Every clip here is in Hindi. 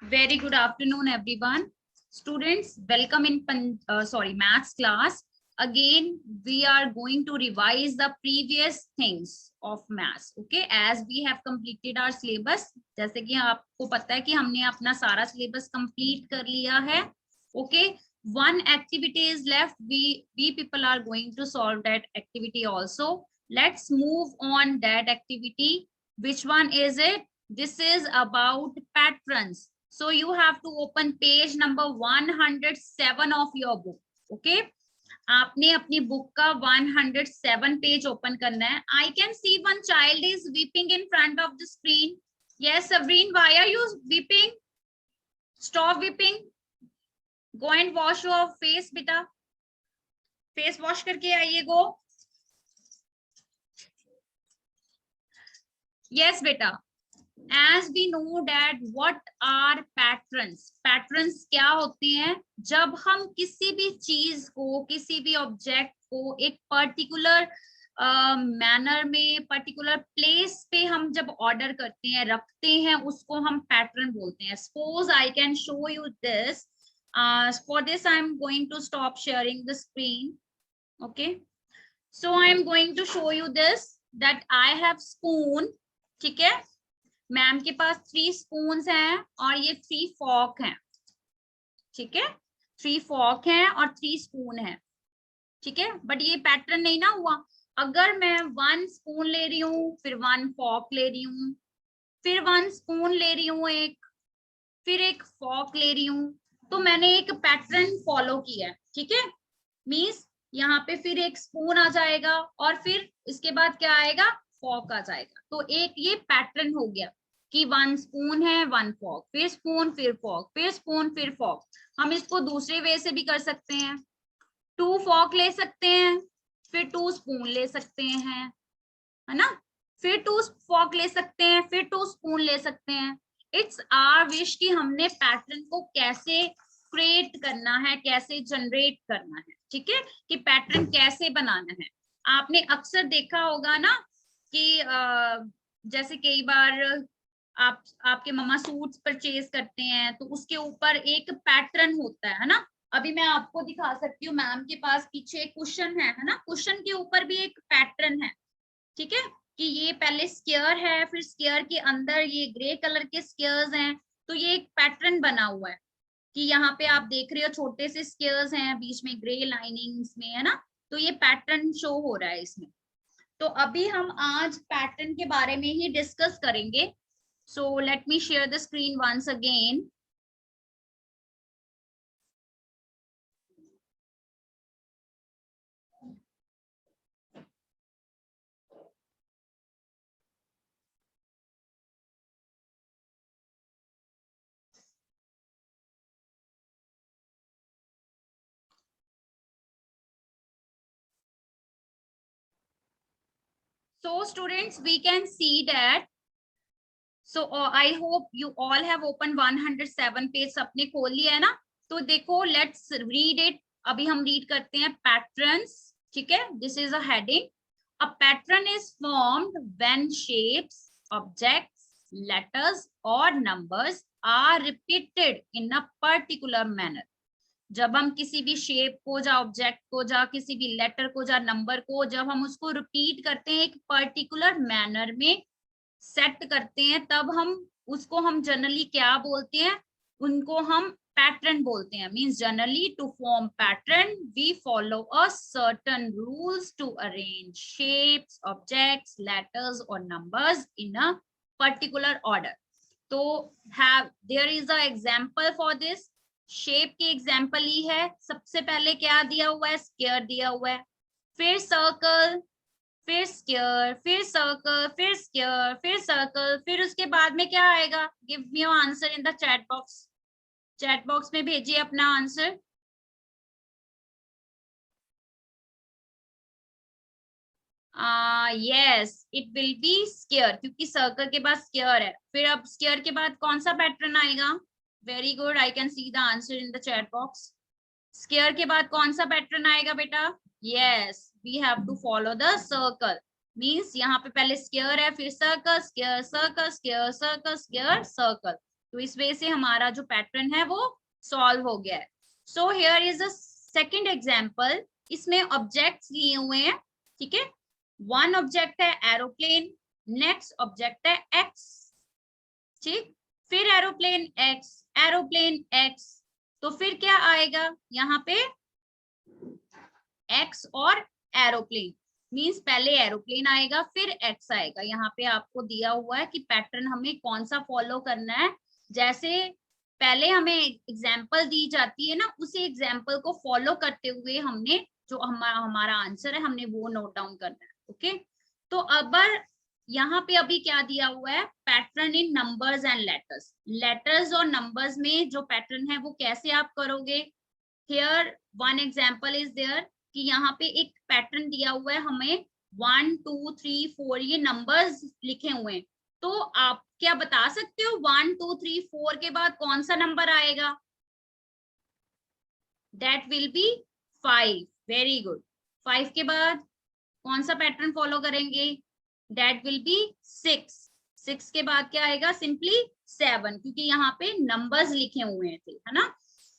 Very good afternoon, everyone. Students, welcome in maths class. Again, we are going to revise the previous things of maths. Okay, as we have completed our syllabus. जैसे कि आपको पता है कि हमने अपना सारा syllabus complete कर लिया है. Okay, one activity is left. We people are going to solve that activity also. Let's move on that activity. Which one is it? This is about patrons. So you have to open page number 107 of your book. Okay, आपने अपनी बुक का 107 पेज ओपन करना है. I can see one child is weeping in front of the screen. Yes, Sabrine, why are you weeping? Stop weeping. Go and wash your face, बेटा. Face wash करके आइए. Go. Yes, बेटा. As we know that what are patrons? Patrons क्या होते हैं? जब हम किसी भी चीज को, किसी भी ऑब्जेक्ट को एक पर्टिकुलर मैनर में, पर्टिकुलर प्लेस पे हम जब ऑर्डर करते हैं, रखते हैं, उसको हम पैटर्न बोलते हैं. Suppose I can show you this. For this I am going to stop sharing the screen. Okay, so I am going to show you this, that I have spoon. ठीक है, मैम के पास 3 स्पून्स हैं और ये 3 फॉर्क हैं. ठीक है, 3 फॉर्क हैं और 3 स्पून है. ठीक है, बट ये पैटर्न नहीं ना हुआ. अगर मैं 1 स्पून ले रही हूँ, फिर 1 फॉर्क ले रही हूँ, फिर 1 स्पून ले रही हूँ, फिर एक फॉर्क ले रही हूँ, तो मैंने एक पैटर्न फॉलो किया है. ठीक है, मीन्स यहाँ पे फिर एक स्पून आ जाएगा और फिर इसके बाद क्या आएगा, फॉर्क आ जाएगा. तो एक ये पैटर्न हो गया कि 1 स्पून है, 1 फॉर्क, फिर स्पून, फिर फॉर्क, फिर स्पून, फिर फॉर्क. हम इसको दूसरे वे से भी कर सकते हैं. 2 फॉर्क ले सकते हैं, फिर 2 स्पून ले सकते हैं, है ना, फिर 2 फॉर्क ले सकते हैं, फिर 2 स्पून ले सकते हैं. इट्स आवर विश कि हमने पैटर्न को कैसे क्रिएट करना है, कैसे जनरेट करना है. ठीक है, कि पैटर्न कैसे बनाना है. आपने अक्सर देखा होगा ना कि जैसे कई बार आपके मम्मा सूट्स परचेज करते हैं तो उसके ऊपर एक पैटर्न होता है ना. अभी मैं आपको दिखा सकती हूँ, मैम के पास पीछे क्वेश्चन है ना, क्वेश्चन के ऊपर भी एक पैटर्न है. ठीक है, कि ये पहले स्क्वायर है, फिर स्क्वायर के अंदर ये ग्रे कलर के स्क्वायर्स हैं, तो ये एक पैटर्न बना हुआ है कि यहाँ पे आप देख रहे हो छोटे से स्क्वायर्स हैं, बीच में ग्रे लाइनिंग्स में, है ना. तो ये पैटर्न शो हो रहा है इसमें. तो अभी हम आज पैटर्न के बारे में ही डिस्कस करेंगे. So let me share the screen once again. So students, we can see that. So I hope you all have opened 107 page. सबने खोल लिया है ना. तो देखो, let's read it. अभी हम रीड करते हैं patterns. ठीक है, this is a heading. A pattern is formed when shapes, objects, letters or numbers are repeated in a particular manner. जब हम किसी भी शेप को, जा ऑब्जेक्ट को, जा किसी भी लेटर को, जा नंबर को, जब हम उसको रिपीट करते हैं एक पर्टिकुलर मैनर में सेट करते हैं, तब हम उसको हम जनरली क्या बोलते हैं, उनको हम पैटर्न बोलते हैं. Means generally to form pattern we follow a certain rules to arrange shapes, objects, letters और numbers in a particular order. तो have there is a example for this. Shape की एग्जांपल ही है. सबसे पहले क्या दिया हुआ है, स्क्वायर दिया हुआ है, फिर सर्कल, फिर स्क्वायर, फिर सर्कल, फिर स्क्वायर, फिर सर्कल, फिर उसके बाद में क्या आएगा. Give me your answer in the chat box. Chat box में भेजिए अपना answer. Yes, it will be square, क्योंकि सर्कल के बाद स्क्वायर है. फिर अब स्क्वायर के बाद कौन सा पैटर्न आएगा. Very good, I can see the answer in the chat box. Square के बाद कौन सा पैटर्न आएगा बेटा. Yes, we have to follow the circle. Means यहाँ पे पहले स्क्वायर है, फिर circle, square, circle, square, circle, square, circle. तो इस वजह से हमारा जो पैटर्न है वो सॉल्व हो गया है। So here is a second example, इसमें ऑब्जेक्ट्स लिए हुए हैं, ठीक है। वन ऑब्जेक्ट है एरोप्लेन, नेक्स्ट ऑब्जेक्ट है एक्स, ठीक, फिर एरोप्लेन एक्स, तो फिर क्या आएगा यहाँ पे एक्स और एरोप्लेन, मींस पहले एरोप्लेन आएगा फिर एक्स आएगा। यहाँ पे आपको दिया हुआ है कि पैटर्न हमें कौन सा फॉलो करना है, जैसे पहले हमें एग्जाम्पल दी जाती है ना, उसी एग्जाम्पल को फॉलो करते हुए हमने जो हमारा आंसर है हमने वो नोट डाउन करना है। ओके, तो अब यहाँ पे अभी क्या दिया हुआ है, pattern in numbers and letters. Letters और नंबर्स में जो पैटर्न है वो कैसे आप करोगे। Here one example is there कि यहाँ पे एक पैटर्न दिया हुआ है हमें 1 2 3 4 ये नंबर्स लिखे हुए हैं, तो आप क्या बता सकते हो 1 2 3 4 के बाद कौन सा नंबर आएगा। That will be 5। Very good. 5 के बाद कौन सा पैटर्न फॉलो करेंगे, दैट विल बी 6। 6 के बाद क्या आएगा, सिंपली 7, क्योंकि यहाँ पे नंबर्स लिखे हुए थे, है ना।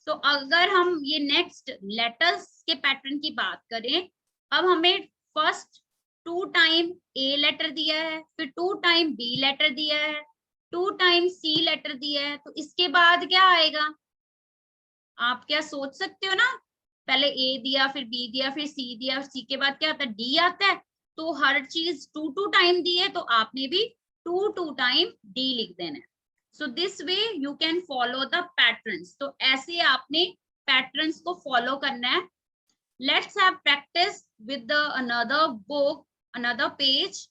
तो अगर हम ये नेक्स्ट लेटर्स के पैटर्न की बात करें, अब हमें फर्स्ट 2 टाइम ए लेटर दिया है, फिर 2 टाइम बी लेटर दिया है, 2 टाइम सी लेटर दिया है, तो इसके बाद क्या आएगा, आप क्या सोच सकते हो ना, पहले ए दिया फिर बी दिया फिर सी दिया, सी के बाद क्या आता है, डी आता है, तो हर चीज 2 टाइम दी है तो आपने भी 2 टाइम डी लिख देना है। So this way you can follow the patterns, तो ऐसे आपने पैटर्न्स को फॉलो करना है। Let's have practice with the another book, another page.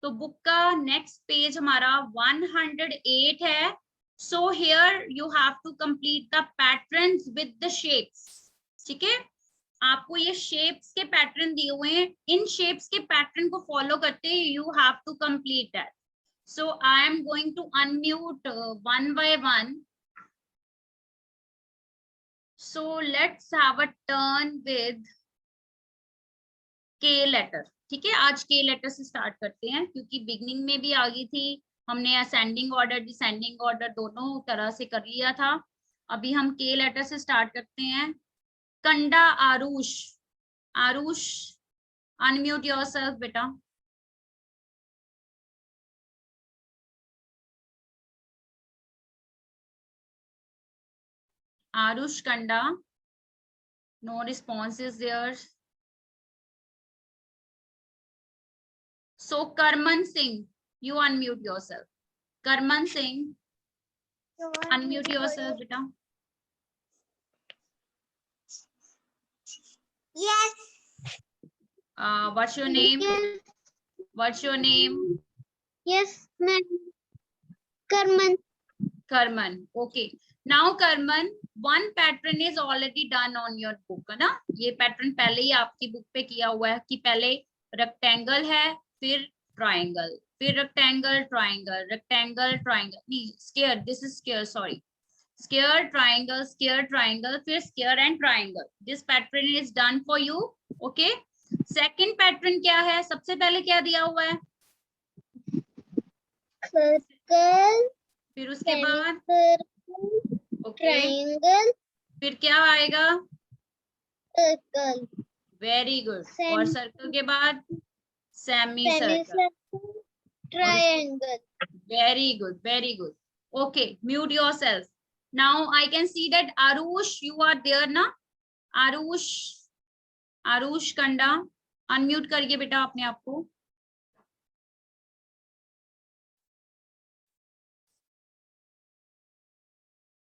तो बुक का नेक्स्ट पेज हमारा 108 है। So here you have to complete the patterns with the shapes, ठीक है। आपको ये शेप्स के पैटर्न दिए हुए हैं, इन शेप्स के पैटर्न को फॉलो करते हैं you have to complete that. So I am going to unmute one by one. So let's have a turn with K letter, ठीक है। आज के लेटर से स्टार्ट करते हैं, क्योंकि बिगनिंग में भी आ गई थी, हमने असेंडिंग ऑर्डर डिसेंडिंग ऑर्डर दोनों तरह से कर लिया था। अभी हम के लेटर से स्टार्ट करते हैं। कंडा आरुष, आरुष अनम्यूट योरसेल्फ बेटा। Aarush Kanda, no response is there. So Karman Singh, you unmute yourself. Karman Singh, unmute yourself बेटा। Yes. What's your name? What's your name? Yes, ma'am. Karman. Karman. Okay. Now Karman, one pattern is already done on your book, है ना। ये पैटर्न पहले ही आपकी बुक पे किया हुआ है कि पहले रेक्टेंगल है, फिर ट्राइंगल, फिर रेक्टेंगल ट्राइंगल, रेक्टेंगल ट्राइंगल, नहीं square, this is square, sorry, square triangle, फिर square and triangle. This pattern is done for you. Okay, second pattern क्या है, सबसे पहले क्या दिया हुआ है, सर्कल, फिर उसके बाद ट्राइंगल, फिर क्या आएगा, सर्कल। Very good. और सर्कल के बाद semicircle, triangle. Very good, very good. Okay, mute yourself. Now I can see that Aarush you are there ना। आरुष, आरुष कंडा, अनम्यूट करिए बेटा अपने आप को।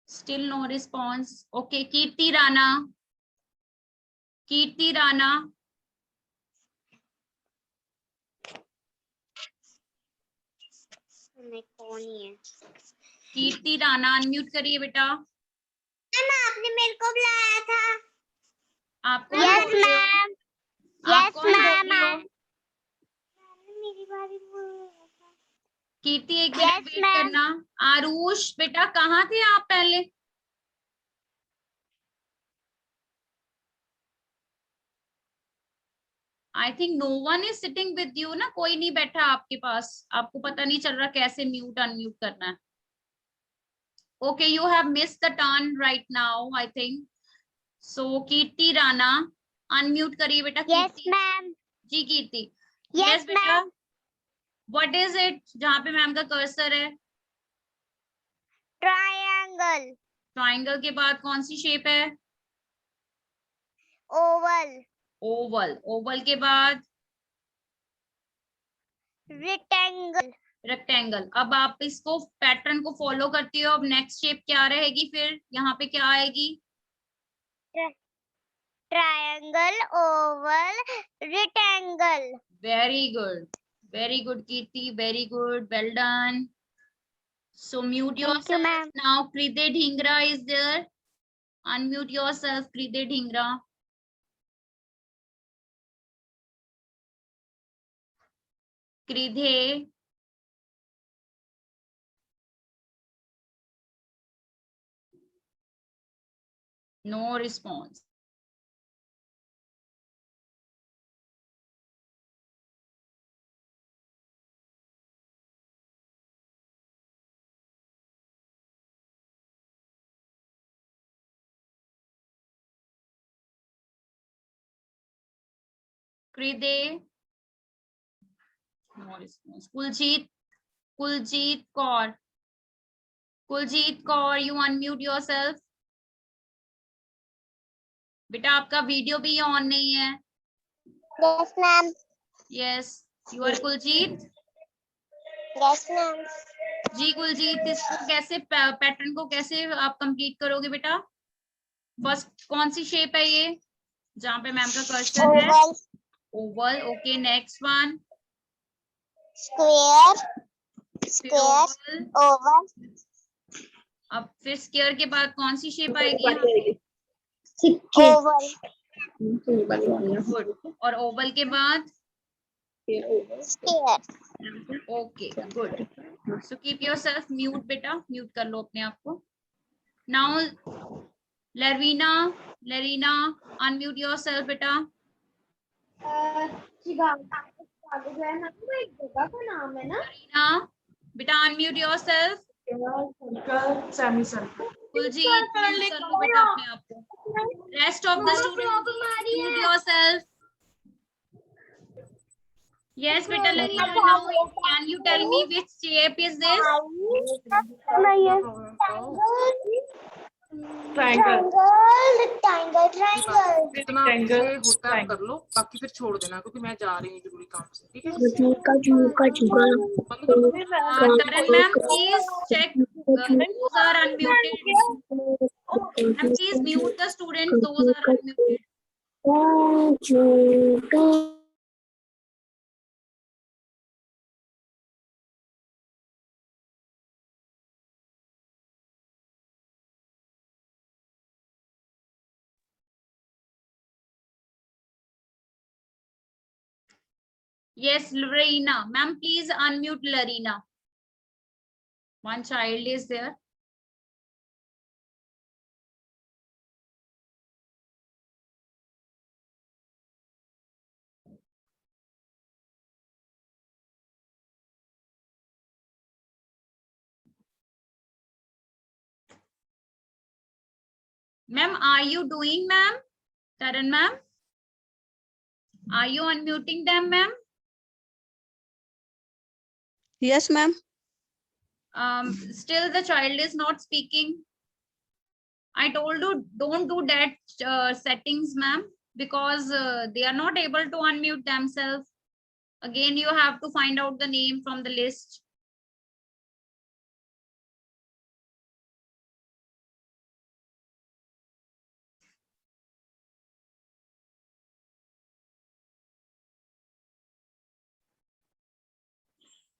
Still no response. Okay, Kirti Rana, Kirti Rana, कौन है? कीर्ति राणा अनम्यूट करिए बेटा। मैम आपने मेरे को बुलाया था। आप कौन यस बोल रहे हो? मैम, आप यस कौन बोल रहे मैम। हो? मेरी बारी बोल रहा था। कीर्ति एक मिनट Yes, वेट ma'am. करना। आरुष बेटा कहाँ थे आप पहले? I think no one is sitting with you ना, कोई नहीं बैठा आपके पास, आपको पता नहीं चल रहा कैसे म्यूट अनम्यूट करना है। Okay, you have missed the turn right now, I think. So Kirti Rana, unmute करिए बेटा. Yes, कीर्ति ma'am. जी. कीर्ति. Yes, बेटा. ma'am. What is it? जहाँ पे मैम का कर्सर है. Triangle. ट्राइंगल के बाद कौन सी शेप है? Oval. ओवल. ओवल के बाद Rectangle. रेक्टेंगल. अब आप इसको पैटर्न को फॉलो करती हो. अब नेक्स्ट शेप क्या रहेगी फिर? यहाँ पे क्या आएगी? Triangle, oval, rectangle. Very good. Very good, Kirti. Very good. Well done. So mute Thank you, yourself. ma'am. Now Kride Dhingra is there. Unmute yourself, Kride Dhingra. Kridhe. No response. Kride. No response. Kuljeet. Kuljeet Kaur. Kuljeet Kaur, you unmute yourself. बेटा आपका वीडियो भी ऑन नहीं है. Yes, ma'am. Yes, you are Kuljeet. Yes, ma'am. जी कुलजीत, इसको कैसे पैटर्न को कैसे आप कंप्लीट करोगे बेटा? फर्स्ट कौन सी शेप है ये जहाँ पे मैम का कर्सर है? Oval. Oval. Okay, next one. Square. Oval. Oval. अब फिर स्क्वायर के बाद कौन सी शेप आएगी यहाँ पे? Oval. गुड. और ओवल के बाद? Sphere. Okay, good. So keep yourself mute बेटा. म्यूट कर लो अपने आप को. नाउ लरवीना. लरीना, अनम्यूट योरसेल्फ बेटा. एक जगह का नाम है ना? लरीना बेटा, अनम्यूट योरसेल्फ. कुलजीत, म्यूट कर लो बेटा अपने आप को. Rest of the student, mute yourself. Yes, beta Larina. Now, can you tell me which shape is this? Triangle, rectangle, triangle. इतना से होता है कर लो, बाकी फिर छोड़ देना क्योंकि मैं जा रही हूँ जरूरी काम से. ठीक है? Taran ma'am, please check. Those are unmuted. Ma'am, please mute the students. Those are unmuted. Yes, Larina. Ma'am, please unmute Larina. One child is there. Ma'am, are you doing, ma'am? Taran ma'am? Are you unmuting them, ma'am? Yes, ma'am. Still the child is not speaking. I told you don't do that settings, ma'am, because they are not able to unmute themselves. Again, you have to find out the name from the list.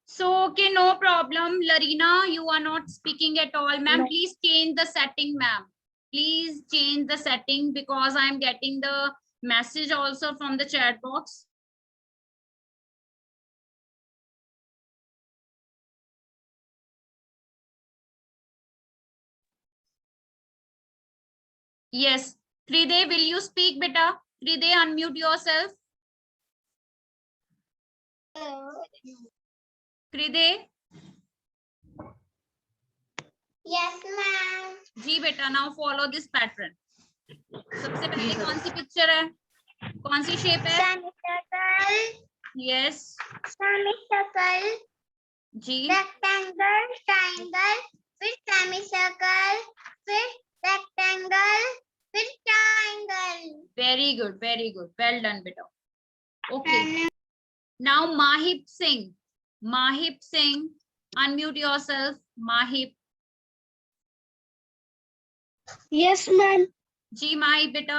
So, okay, no problem. Larina, you are not speaking at all. Ma'am, No. please change the setting, ma'am. Please change the setting because I am getting the message also from the chat box. Yes. Tride, will you speak, beta? Tride, unmute yourself. Tride. Yes, ma'am. जी बेटा, नाउ फॉलो दिस पैटर्न। सबसे पहले कौन सी पिक्चर है, कौन सी शेप है? Semicircle, यस semicircle, जी, rectangle, triangle, फिर semicircle, फिर rectangle, फिर triangle. Very good, well done बेटा। Okay, now Mahib Singh, Mahib Singh, unmute yourself. Mahib. Yes, ma'am. जी माहिब बेटा,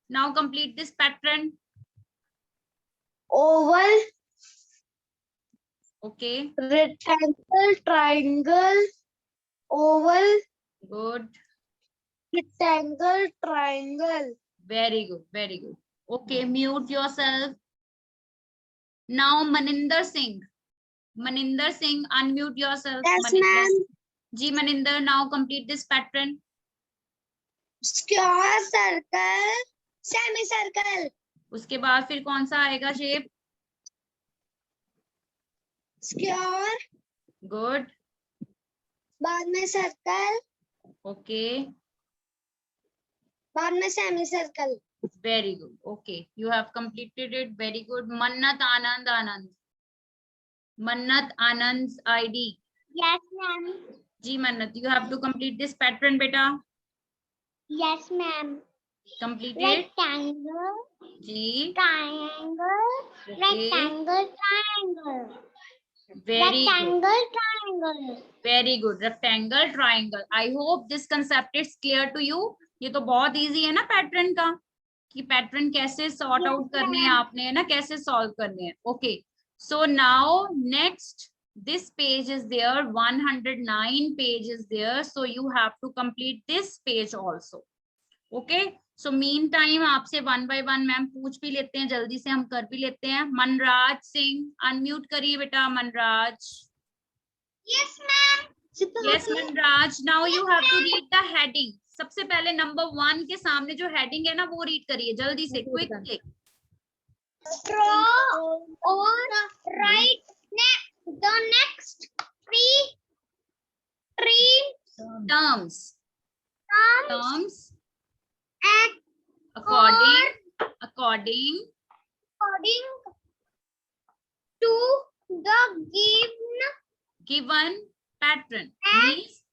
now complete this pattern. Oval, okay, rectangle, triangle, oval, good, rectangle, triangle. Very good. Okay, mute yourself. Now Maninder Singh, Maninder Singh, unmute yourself. Yes, Maninder ma'am. जी, Maninder, now complete this pattern. Square, circle, semicircle. उसके बाद फिर कौन सा आएगा शेप? Square, गुड, बाद में circle, ओके, बाद में semicircle. Very good. Okay, you have completed it, very good. मन्नत आनंद, आनंद, मन्नत आनंद आईडी। Yes, ma'am. जी Mannat, you have to complete this pattern बेटा। Yes, ma'am. कंप्लीटेड Rectangle, जी, triangle, okay, rectangle, triangle. Very good, Rectangle, triangle. Very good. Rectangle, triangle. I hope this concept is clear to you. ये तो बहुत इजी है ना पैटर्न का, कि पैटर्न कैसे सॉर्ट Yes, आउट करने हैं ma'am. आपने, है ना, कैसे सॉल्व करने हैं। Okay, so now next this page is there, 109 page is there, so you have to complete this page also. Okay, so meantime आपसे वन बाय वन मैम पूछ भी लेते हैं, जल्दी से हम कर भी लेते हैं। मनराज सिंह, अनम्यूट करिए बेटा। Manraj. Yes, ma'am. Yes, Manraj. Now you have to read the heading. सबसे पहले नंबर 1 के सामने जो हेडिंग है ना, वो रीड करिए जल्दी से, quickly. Draw or write the next three Terms. terms According according to the given pattern. Means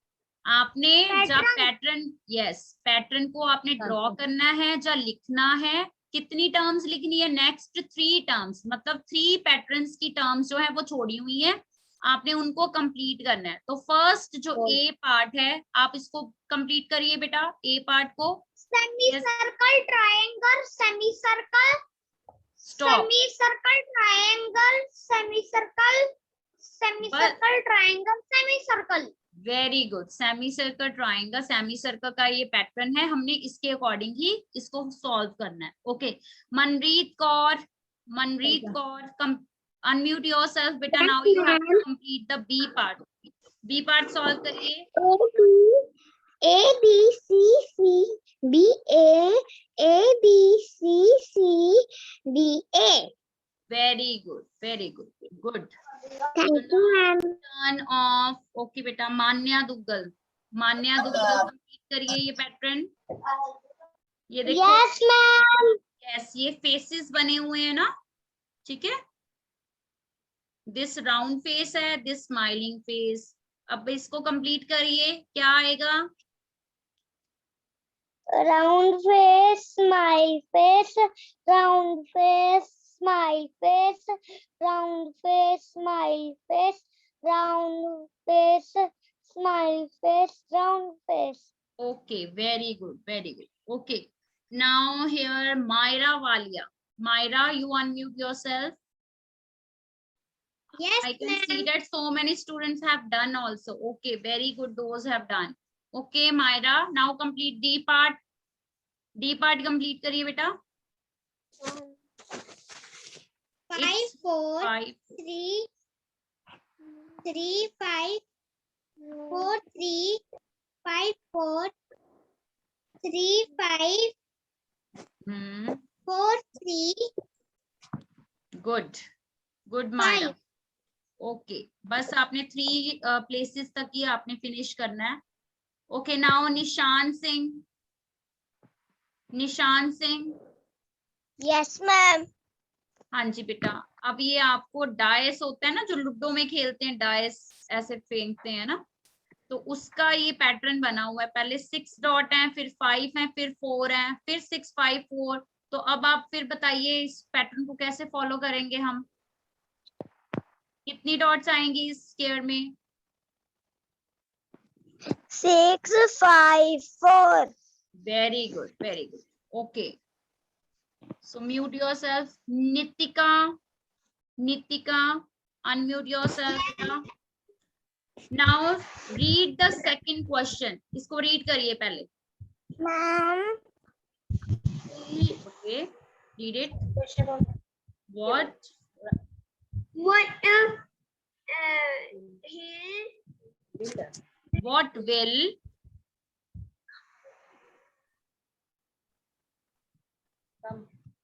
आपने जब पैटर्न, यस, पैटर्न को आपने ड्रॉ करना है, जब लिखना है, कितनी टर्म्स लिखनी है? नेक्स्ट 3 टर्म्स, मतलब 3 पैटर्न्स की टर्म्स जो है वो छोड़ी हुई है, आपने उनको कंप्लीट करना है। तो फर्स्ट जो ए पार्ट है, आप इसको कंप्लीट करिए बेटा, ए पार्ट को। semicircle, triangle, semicircle, stop, semicircle, triangle, semicircle, semicircle, triangle, semicircle. Very good. Semi circle, triangle, semi circle का ये पैटर्न है, हमने इसके अकॉर्डिंग ही इसको सॉल्व करना है। Okay, Manreet Kaur, Manreet Kaur, unmute yourself बेटा। Now you have to complete the B part. B part solve करिए। A B C C B A B C C D A. Very good, good. Thank you, ma'am. Turn off. Okay बेटा, मान्या दुग्गल, मान्या दुग्गल कंप्लीट करिए ये पैटर्न। ये देखो, Yes, ma'am. यस, ये फेसेस बने हुए हैं ना, ठीक है। दिस राउंड फेस है, दिस स्माइलिंग फेस। अब इसको कंप्लीट करिए, क्या आएगा? Round face, smile face, round face, smile face, round face, smile face, round face, smile face, round face. Okay, very good, very good. Okay, now here Myra Walia. Myra, you unmute yourself. Yes, I can see that so many students have done also. Okay, very good, those have done. Okay, Myra, now complete D part. D part complete करिए बेटा। 5 4 5 3 3 5 4 3 5 4 3 5 4 3 good, good Myra. ओके बस आपने 3 प्लेसेस तक ही आपने फिनिश करना है. ओके नाउ निशान सिंह. निशान सिंह. Yes ma'am. हाँ जी बेटा. अब ये आपको डायस होता है ना, जो लूडो में खेलते हैं, डायस ऐसे फेंकते हैं ना, तो उसका ये पैटर्न बना हुआ है. पहले 6 डॉट हैं, फिर 5 हैं, फिर 4 हैं, फिर 6 5 4. तो अब आप फिर बताइए इस पैटर्न को कैसे फॉलो करेंगे हम. कितनी डॉट्स आएंगी इस स्क्वायर में? 6 5 4. Very good, very good. Okay so mute yourself. Nitika. Nitika unmute yourself. Now read the second question. इसको रीड करिए पहले. Ma'am. Okay read it. What What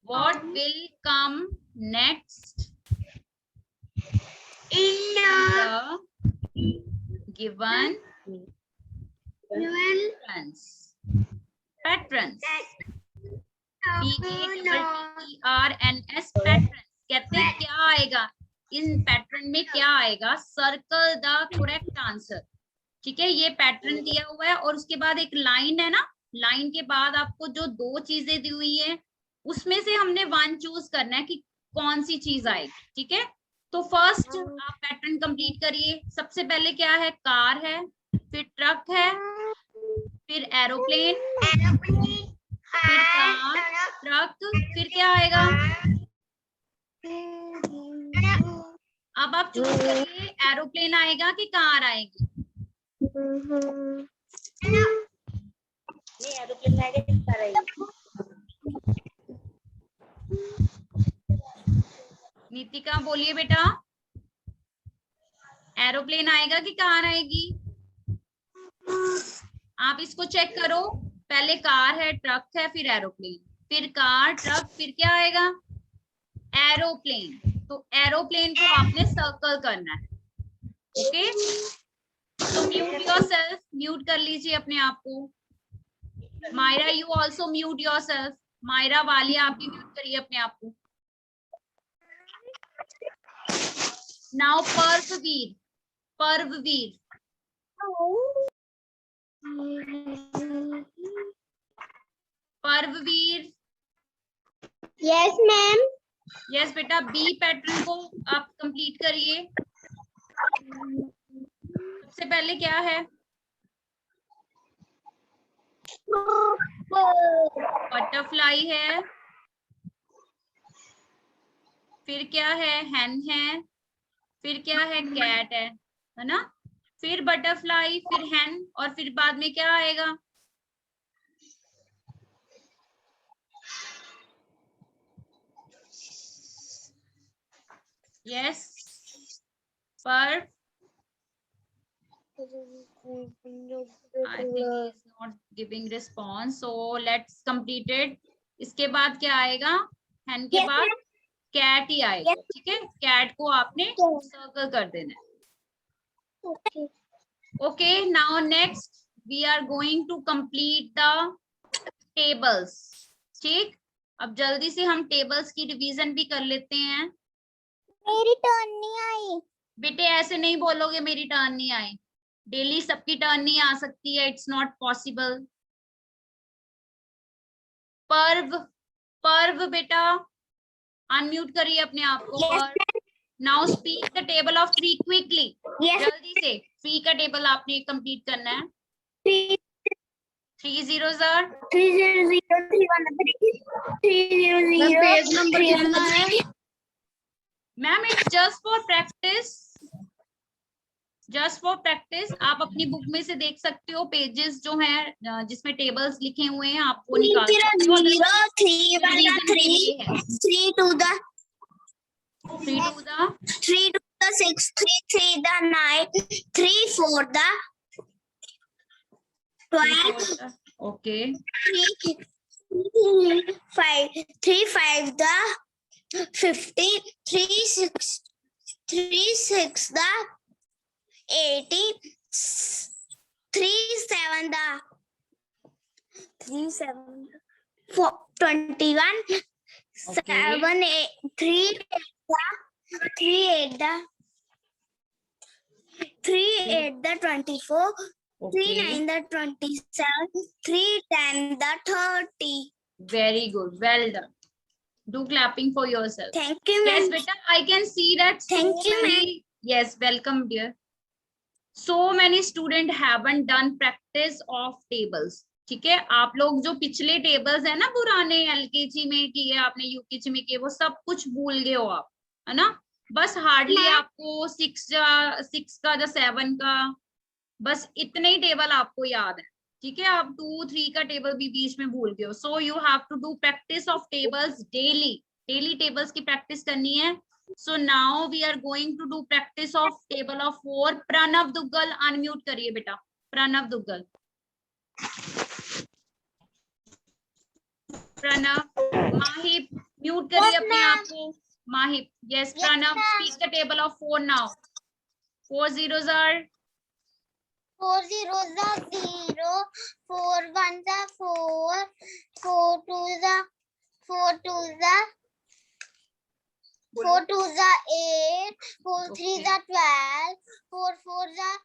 what will come next in the given patterns? Patterns. PATTERNS patterns. कहते हैं क्या आएगा इन पैटर्न में, क्या आएगा? Circle the correct answer. ठीक है, ये पैटर्न दिया हुआ है और उसके बाद एक लाइन है ना, लाइन के बाद आपको जो 2 चीजें दी हुई है उसमें से हमने 1 चूज करना है कि कौन सी चीज आएगी. ठीक है, तो फर्स्ट आप पैटर्न कंप्लीट करिए. सबसे पहले क्या है? कार है, फिर ट्रक है, फिर एरोप्लेन, फिर कार, ट्रक, फिर क्या आएगा? अब आप चूज करिए, एरोप्लेन आएगा कि कार आएगी? नीतिका बोलिए बेटा, एरोप्लेन आएगा कि कार आएगी? आप इसको चेक करो. पहले कार है, ट्रक है, फिर एरोप्लेन, फिर कार, ट्रक, फिर क्या आएगा? एरोप्लेन. तो एरोप्लेन को आपने सर्कल करना है. ओके, तो म्यूट योरसेल्फ. म्यूट कर लीजिए अपने आप को. Myra you also mute yourself. Myra Walia आप भी म्यूट करिए अपने आप को. Now Parveer. Parveer. Parveer. Yes ma'am. Yes बेटा, बी पैटर्न को आप कंप्लीट करिए. सबसे पहले क्या है? बटरफ्लाई है, फिर क्या है? हैन है, फिर क्या है? कैट है ना? फिर बटरफ्लाई, फिर हैन, और फिर बाद में क्या आएगा? यस पर I think he is not giving response, so let's complete it. इसके बाद क्या आएगा? हैन के बाद कैट ही आएगा. ठीक है, कैट को आपने सर्कल कर देना है. Okay, now next we are going to complete the tables. ठीक, अब जल्दी से हम टेबल्स की डिवीजन भी कर लेते हैं. मेरी टर्न नहीं आई. बेटे ऐसे नहीं बोलोगे मेरी टर्न नहीं आई. डेली सबकी टर्न नहीं आ सकती है, इट्स नॉट पॉसिबल. पर्व. पर्व बेटा अनम्यूट करिए अपने आप को. Now speak the table of 3 quickly. जल्दी से 3 का टेबल आपने कंप्लीट करना है. 3 zeros are 300 पेज नंबर कितना है? Ma'am it's just for practice. Just for practice. आप अपनी बुक में से देख सकते हो पेजेस जो हैं जिसमें टेबल्स लिखे हुए हैं, आपको निकाल सकते हो. 3 to the 3 to the 3 to the 6, 3 3 the 9, 3 4 the 12, okay, 3 5 the 15, 3 6 3 6 the 18, 3 7 the 3 7 4 21, 7 8 3 3 8 the 3 8 the 24, 3 9 the 27, 3 10 the 30. Very good. Well done. Do clapping for yourself. Thank you, Yes, ma'am. beta, I can see that Thank you, many. Yes, welcome, dear. So many students haven't done practice of tables. ठीक है, आप लोग जो पिछले टेबल्स है ना पुराने एलकेजी में किए आपने, यूकेजी में किए, वो सब कुछ भूल गए हो आप, है ना? बस हार्डली आपको 6 का या 7 का, बस इतने ही टेबल आपको याद है। ठीक है, आप 2 3 का टेबल भी बीच में भूल गए हो। So you have to do practice of tables daily. Daily tables की प्रैक्टिस करनी है। So now we are going to do practice of table of 4। Pranav Duggal unmute करिए बेटा। प्रणव दुग्गल, प्रणव। माहिब म्यूट करिए अपने आप को। Mahib, yes Pranav, speak the table of 4 now. 4 zeros are 4 zeros are 0, 4 ones are 4, 4 twos are 4 twos are 4 twos are 8, 4 threes are 12, 4 fours are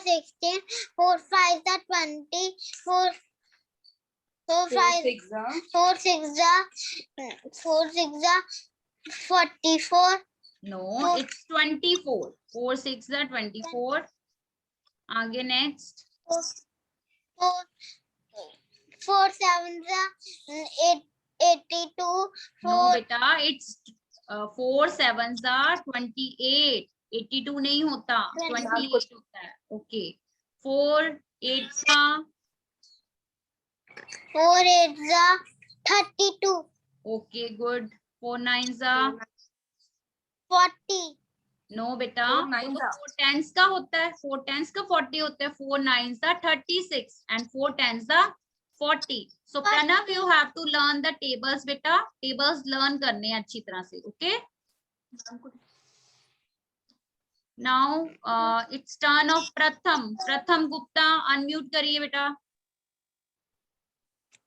16, 4 fives are 20, 4 six are 44. no, it's 24. 4 6 are 24. आगे next. 4 sevens are 82. No बेटा, it's 4 sevens are 28. 82 नहीं होता, 28 होता है। Okay. 4 8s are 4 8s are 32. okay, good. 4 9s are 40. no बेटा, 4 9s तो 4 10s का होता है, 4 10s का 40 होता है। 4 9s are 36 and 4 10s are 40. So Pranav, you have to learn the tables बेटा। tables learn करने हैं अच्छी तरह से। Okay. Now it's turn of Pratham. Pratham Gupta, unmute करिए बेटा।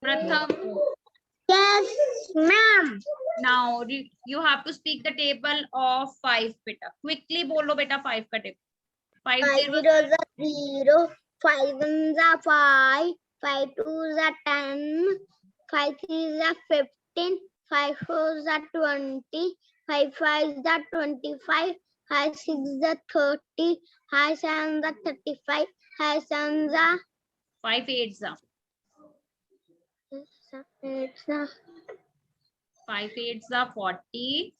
Pratham. Yes, ma'am. Now you have to speak the table of 5 बेटा। Quickly बोलो बेटा 5 का table। 5 5 zeros zeros are 0, 5 ones are 5, 5 twos are 10, 5 threes are 15, 5 fours are 20, 5 fives are 25, 5 sixes are 30, 5 sevens are 35, 5 sevens are 5 8s are 5 8s are 40.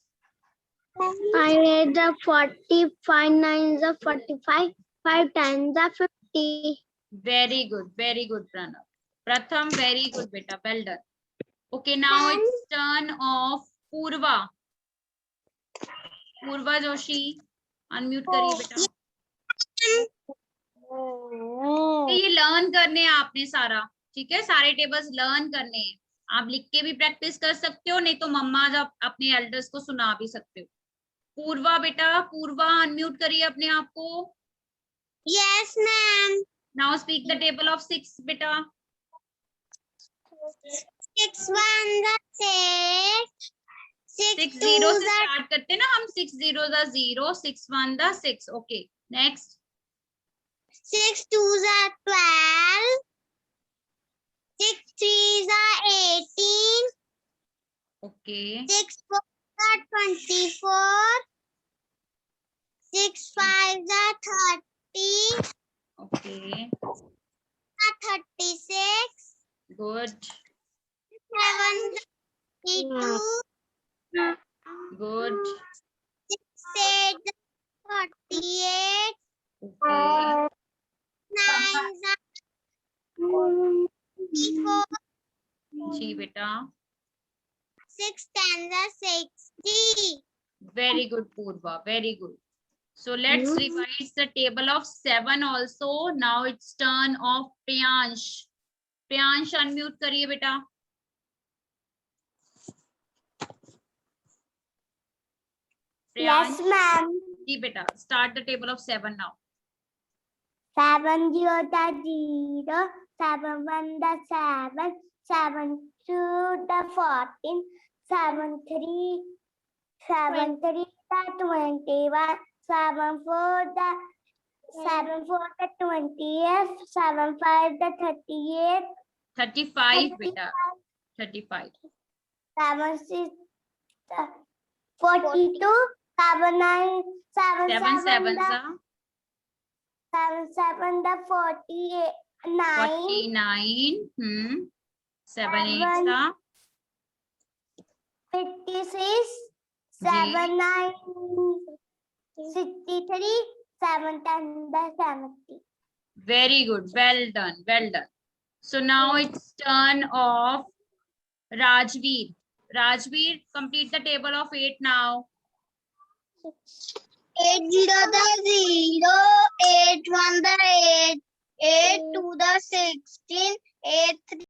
5 8s are 40, 5 9s are 45, 5 10s are 50. Very good Pranav. Pratham, very good beta, well done. Okay, now it's turn of Purva. Purva Joshi, unmute करिए बेटा। ये लर्न करने हैं आपने सारा, ठीक है, सारे टेबल्स लर्न करने हैं। आप लिख के भी प्रैक्टिस कर सकते हो, नहीं तो मम्मा जब अपने एल्डर्स को सुना भी सकते हो। पूर्वा बेटा, पूर्वा अनम्यूट करिए अपने आप को। Yes, ma'am. Now speak the table of 6 बेटा। 6 ones are 6. 6 0 से स्टार्ट करते हैं ना हम। 6 zeros are 0, 6 1 the 6. Okay, next. 6 twos are 12. 6 threes are 18. Okay 6 fours are 24. 6 fives are 30. Okay, 36. Good 7 32. Good. 6 8 48. Okay 9 24. जी बेटा, 6 10s are 60. very good Purva, very good. So let's revise the table of 7 also. Now it's turn of Priyansh. Priyansh unmute करिए बेटा। Yes, ma'am. जी बेटा, start the table of 7 now. 7 0 the 0, 7 1 the 7, 7 2 the 14, 7 3 the 21, 7 4 the 20th, 7 5 the 38, 35 बेटा, 35. 7 6 the 42, 7 9 7 7 7 sevens the are 7 the 48 9, 49. 7 8s are 56, 7 9 63, 7 10 the 70. very good. Well done. Well done. So now it's turn of Rajveer. Rajveer, complete the table of 8 now. 8 0 the 0, 8 1 the 8, 8 2 the 16, 8 3